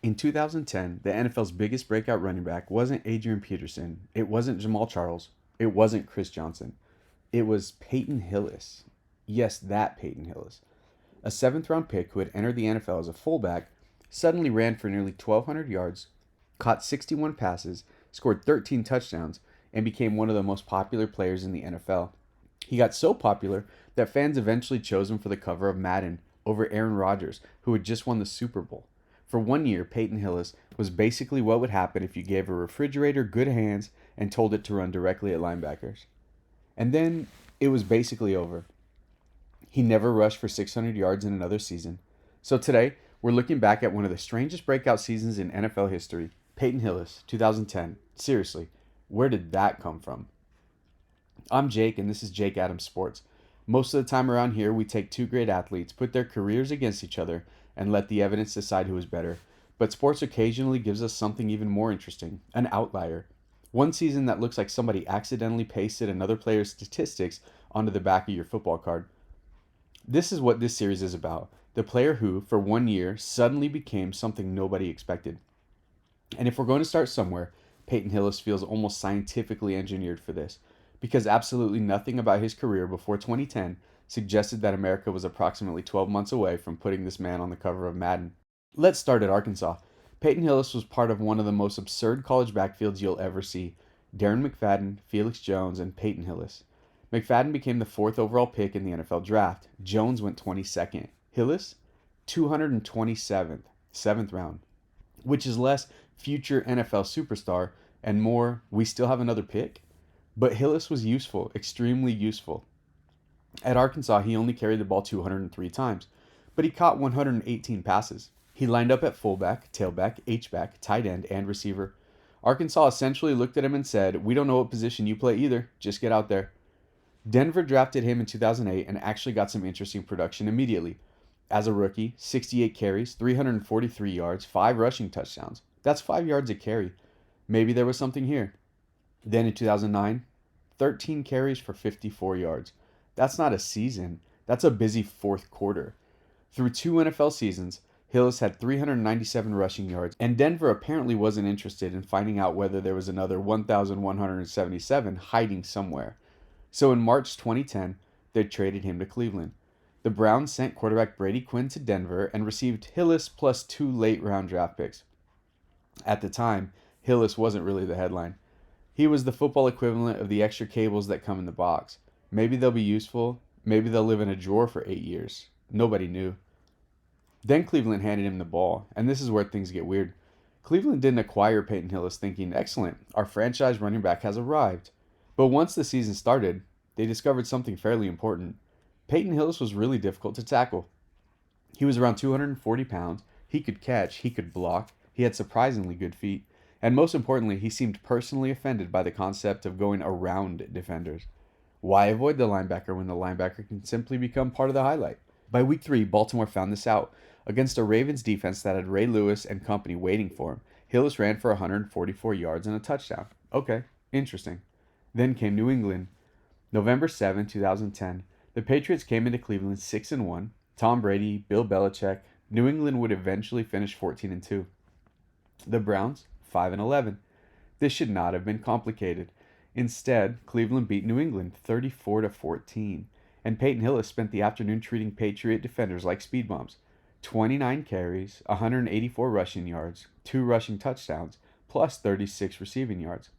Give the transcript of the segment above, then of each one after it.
In 2010, the NFL's biggest breakout running back wasn't Adrian Peterson, it wasn't Jamal Charles, it wasn't Chris Johnson. It was Peyton Hillis. Yes, that Peyton Hillis. A seventh round pick who had entered the NFL as a fullback, suddenly ran for nearly 1,200 yards, caught 61 passes, scored 13 touchdowns, and became one of the most popular players in the NFL. He got so popular that fans eventually chose him for the cover of Madden over Aaron Rodgers, who had just won the Super Bowl. For 1 year, Peyton Hillis was basically what would happen if you gave a refrigerator good hands and told it to run directly at linebackers. And then it was basically over. He never rushed for 600 yards in another season. So today, we're looking back at one of the strangest breakout seasons in NFL history. Peyton Hillis, 2010. Seriously, where did that come from? I'm Jake, and this is Jake Adams Sports. Most of the time around here, we take two great athletes, put their careers against each other, and let the evidence decide who is better. But sports occasionally gives us something even more interesting, an outlier. One season that looks like somebody accidentally pasted another player's statistics onto the back of your football card. This is what this series is about. The player who, for 1 year, suddenly became something nobody expected. And if we're going to start somewhere, Peyton Hillis feels almost scientifically engineered for this, because absolutely nothing about his career before 2010 suggested that America was approximately 12 months away from putting this man on the cover of Madden. Let's start at Arkansas. Peyton Hillis was part of one of the most absurd college backfields you'll ever see. Darren McFadden, Felix Jones, and Peyton Hillis. McFadden became the fourth overall pick in the NFL draft. Jones went 22nd. Hillis, 227th, seventh round, which is less future NFL superstar and more, we still have another pick. But Hillis was useful, extremely useful. At Arkansas, he only carried the ball 203 times, but he caught 118 passes. He lined up at fullback, tailback, H-back, tight end, and receiver. Arkansas essentially looked at him and said, "We don't know what position you play either, just get out there." Denver drafted him in 2008 and actually got some interesting production immediately. As a rookie, 68 carries, 343 yards, 5 rushing touchdowns. That's 5 yards a carry. Maybe there was something here. Then in 2009, 13 carries for 54 yards. That's not a season. That's a busy fourth quarter. Through 2 NFL seasons, Hillis had 397 rushing yards, and Denver apparently wasn't interested in finding out whether there was another 1,177 hiding somewhere. So in March 2010, they traded him to Cleveland. The Browns sent quarterback Brady Quinn to Denver and received Hillis plus 2 late-round draft picks. At the time, Hillis wasn't really the headline. He was the football equivalent of the extra cables that come in the box. Maybe they'll be useful. Maybe they'll live in a drawer for 8 years. Nobody knew. Then Cleveland handed him the ball, and this is where things get weird. Cleveland didn't acquire Peyton Hillis thinking, "Excellent, our franchise running back has arrived." But once the season started, they discovered something fairly important. Peyton Hillis was really difficult to tackle. He was around 240 pounds, he could catch, he could block, he had surprisingly good feet, and most importantly, he seemed personally offended by the concept of going around defenders. Why avoid the linebacker when the linebacker can simply become part of the highlight? By week 3, Baltimore found this out. Against a Ravens defense that had Ray Lewis and company waiting for him, Hillis ran for 144 yards and a touchdown. Okay, interesting. Then came New England. November 7, 2010. The Patriots came into Cleveland 6-1. Tom Brady, Bill Belichick. New England would eventually finish 14-2. The Browns 5-11. This should not have been complicated. Instead, Cleveland beat New England 34-14, and Peyton Hillis spent the afternoon treating Patriot defenders like speed bumps. 29 carries, 184 rushing yards, 2 rushing touchdowns, plus 36 receiving yards.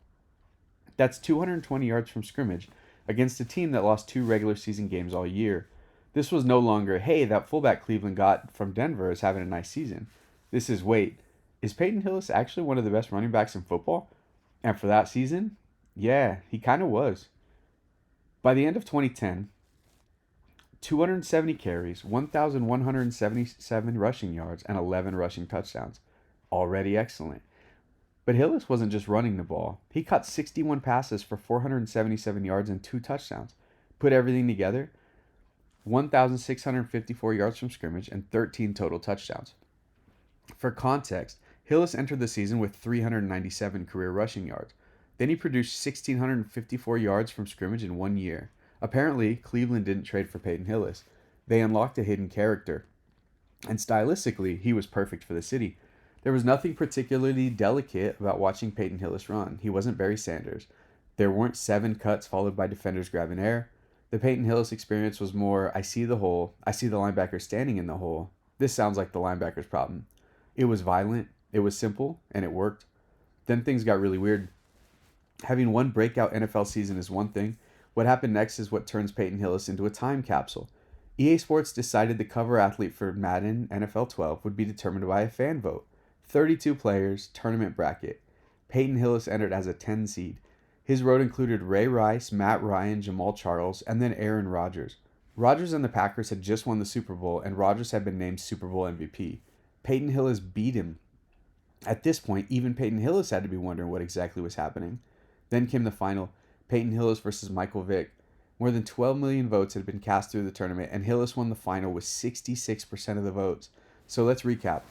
That's 220 yards from scrimmage against a team that lost 2 regular season games all year. This was no longer, "Hey, that fullback Cleveland got from Denver is having a nice season." This is, "Wait, is Peyton Hillis actually one of the best running backs in football?" And for that season, yeah, he kind of was. By the end of 2010, 270 carries, 1,177 rushing yards, and 11 rushing touchdowns. Already excellent. But Hillis wasn't just running the ball. He caught 61 passes for 477 yards and 2 touchdowns. Put everything together, 1,654 yards from scrimmage and 13 total touchdowns. For context, Hillis entered the season with 397 career rushing yards. Then he produced 1,654 yards from scrimmage in 1 year. Apparently, Cleveland didn't trade for Peyton Hillis. They unlocked a hidden character. And stylistically, he was perfect for the city. There was nothing particularly delicate about watching Peyton Hillis run. He wasn't Barry Sanders. There weren't 7 cuts followed by defenders grabbing air. The Peyton Hillis experience was more, I see the hole, I see the linebacker standing in the hole. This sounds like the linebacker's problem. It was violent, it was simple, and it worked. Then things got really weird. Having one breakout NFL season is one thing. What happened next is what turns Peyton Hillis into a time capsule. EA Sports decided the cover athlete for Madden NFL 12 would be determined by a fan vote. 32 players, tournament bracket. Peyton Hillis entered as a 10 seed. His road included Ray Rice, Matt Ryan, Jamal Charles, and then Aaron Rodgers. Rodgers and the Packers had just won the Super Bowl, and Rodgers had been named Super Bowl MVP. Peyton Hillis beat him. At this point, even Peyton Hillis had to be wondering what exactly was happening. Then came the final, Peyton Hillis versus Michael Vick. More than 12 million votes had been cast through the tournament, and Hillis won the final with 66% of the votes. So let's recap.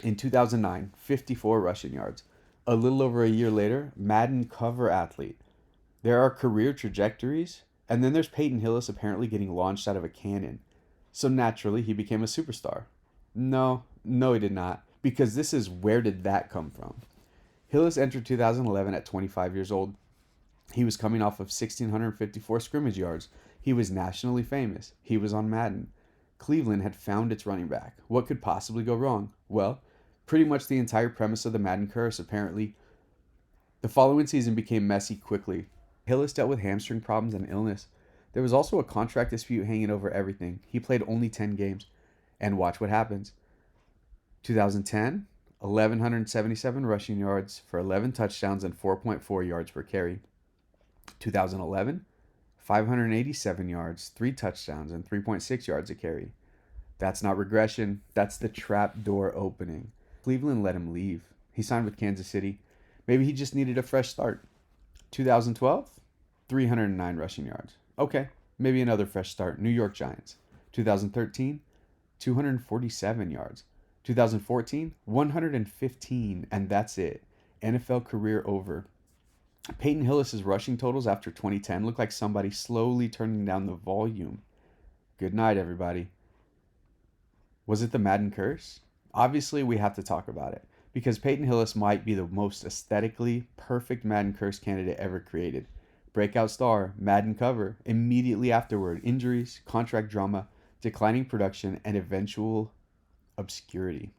In 2009, 54 rushing yards. A little over a year later, Madden cover athlete. There are career trajectories, and then there's Peyton Hillis apparently getting launched out of a cannon. So naturally, he became a superstar. No, he did not, because this is where did that come from? Hillis entered 2011 at 25 years old. He was coming off of 1,654 scrimmage yards. He was nationally famous. He was on Madden. Cleveland had found its running back. What could possibly go wrong? Well, pretty much the entire premise of the Madden curse, apparently. The following season became messy quickly. Hillis dealt with hamstring problems and illness. There was also a contract dispute hanging over everything. He played only 10 games. And watch what happens. 2010, 1,177 rushing yards for 11 touchdowns and 4.4 yards per carry. 2011, 587 yards, 3 touchdowns, and 3.6 yards a carry. That's not regression. That's the trap door opening. Cleveland let him leave. He signed with Kansas City. Maybe he just needed a fresh start. 2012, 309 rushing yards. Okay, maybe another fresh start. New York Giants. 2013, 247 yards. 2014, 115, and that's it. NFL career over. Peyton Hillis' rushing totals after 2010 look like somebody slowly turning down the volume. Good night, everybody. Was it the Madden curse? Obviously, we have to talk about it, because Peyton Hillis might be the most aesthetically perfect Madden curse candidate ever created. Breakout star, Madden cover, immediately afterward, injuries, contract drama, declining production, and eventual obscurity.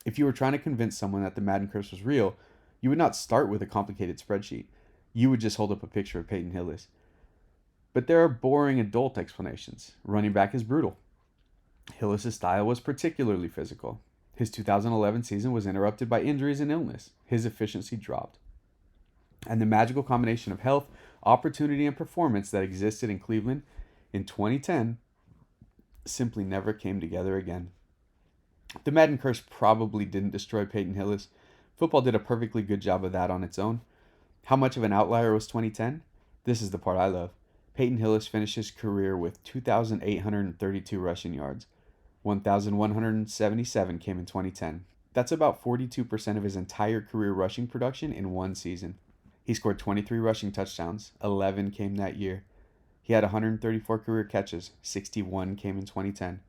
If you were trying to convince someone that the Madden curse was real, you would not start with a complicated spreadsheet. You would just hold up a picture of Peyton Hillis. But there are boring adult explanations. Running back is brutal. Hillis' style was particularly physical. His 2011 season was interrupted by injuries and illness. His efficiency dropped. And the magical combination of health, opportunity, and performance that existed in Cleveland in 2010 simply never came together again. The Madden curse probably didn't destroy Peyton Hillis. Football did a perfectly good job of that on its own. How much of an outlier was 2010? This is the part I love. Peyton Hillis finished his career with 2,832 rushing yards. 1,177 came in 2010. That's about 42% of his entire career rushing production in one season. He scored 23 rushing touchdowns. 11 came that year. He had 134 career catches. 61 came in 2010.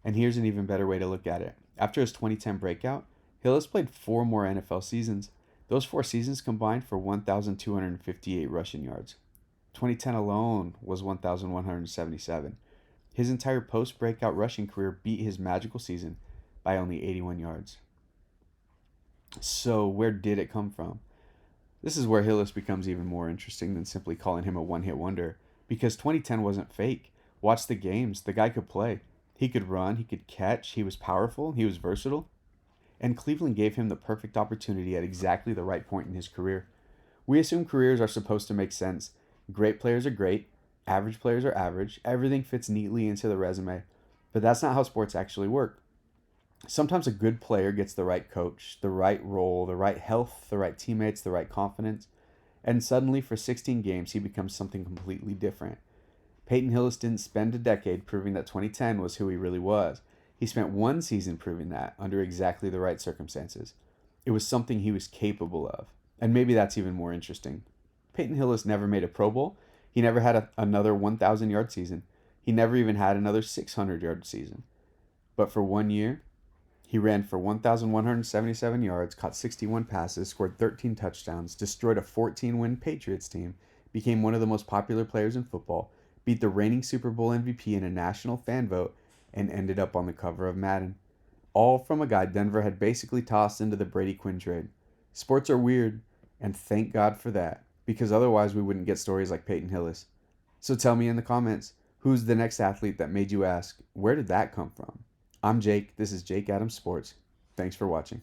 And here's an even better way to look at it. After his 2010 breakout, Hillis played 4 more NFL seasons. Those 4 seasons combined for 1,258 rushing yards. 2010 alone was 1,177. His entire post-breakout rushing career beat his magical season by only 81 yards. So where did it come from? This is where Hillis becomes even more interesting than simply calling him a one-hit wonder, because 2010 wasn't fake. Watch the games. The guy could play. He could run. He could catch. He was powerful. He was versatile. And Cleveland gave him the perfect opportunity at exactly the right point in his career. We assume careers are supposed to make sense. Great players are great. Average players are average. Everything fits neatly into the resume. But that's not how sports actually work. Sometimes a good player gets the right coach, the right role, the right health, the right teammates, the right confidence, and suddenly for 16 games he becomes something completely different. Peyton Hillis didn't spend a decade proving that 2010 was who he really was. He spent 1 season proving that under exactly the right circumstances. It was something he was capable of. And maybe that's even more interesting. Peyton Hillis never made a Pro Bowl. He never had another 1,000-yard season. He never even had another 600-yard season. But for 1 year, He ran for 1,177 yards, caught 61 passes, scored 13 touchdowns, destroyed a 14-win Patriots team, became one of the most popular players in football, beat the reigning Super Bowl MVP in a national fan vote, and ended up on the cover of Madden. All from a guy Denver had basically tossed into the Brady Quinn trade. Sports are weird, and thank God for that, because otherwise we wouldn't get stories like Peyton Hillis. So tell me in the comments, who's the next athlete that made you ask, where did that come from? I'm Jake. This is Jake Adams Sports. Thanks for watching.